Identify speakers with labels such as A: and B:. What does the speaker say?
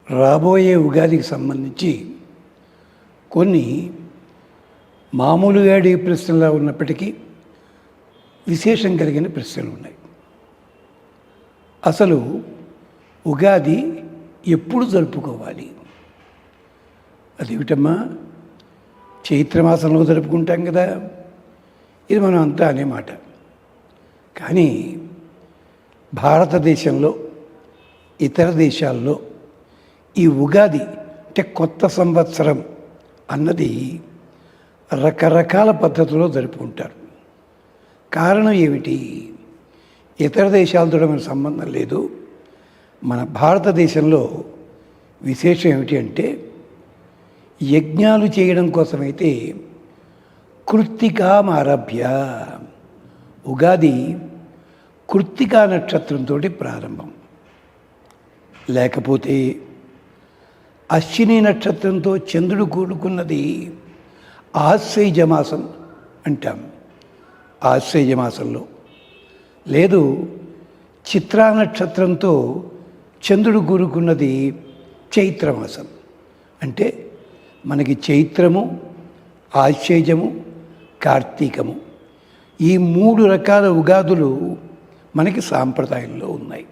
A: రాబోయే ఉగాదికి సంబంధించి కొన్ని మామూలుగా అడిగే ప్రశ్నలా ఉన్నప్పటికీ విశేషం కలిగిన ప్రశ్నలు ఉన్నాయి. అసలు ఉగాది ఎప్పుడు జరుపుకోవాలి? అదేమిటమ్మా, చైత్రమాసంలో జరుపుకుంటాం కదా, ఇది మనం అంతా అనే మాట. కానీ భారతదేశంలో ఇతర దేశాల్లో ఈ ఉగాది అంటే కొత్త సంవత్సరం అన్నది రకరకాల పద్ధతుల్లో జరుపుకుంటారు. కారణం ఏమిటి? ఇతర దేశాలతో మనకు సంబంధం లేదు. మన భారతదేశంలో విశేషం ఏమిటి అంటే, యజ్ఞాలు చేయడం కోసమైతే కృత్తికామారభ్య, ఉగాది కృత్తికా నక్షత్రంతో ప్రారంభం. లేకపోతే అశ్విని నక్షత్రంతో చంద్రుడు కూడుకున్నది ఆశ్వయుజమాసం అంటాం, ఆశ్వయుజమాసంలో. లేదు, చిత్రా నక్షత్రంతో చంద్రుడు కూడుకున్నది చైత్రమాసం. అంటే మనకి చైత్రము, ఆశ్వయుజము, కార్తీకము, ఈ 3 రకాల ఉగాదులు మనకి సాంప్రదాయంలో ఉన్నాయి.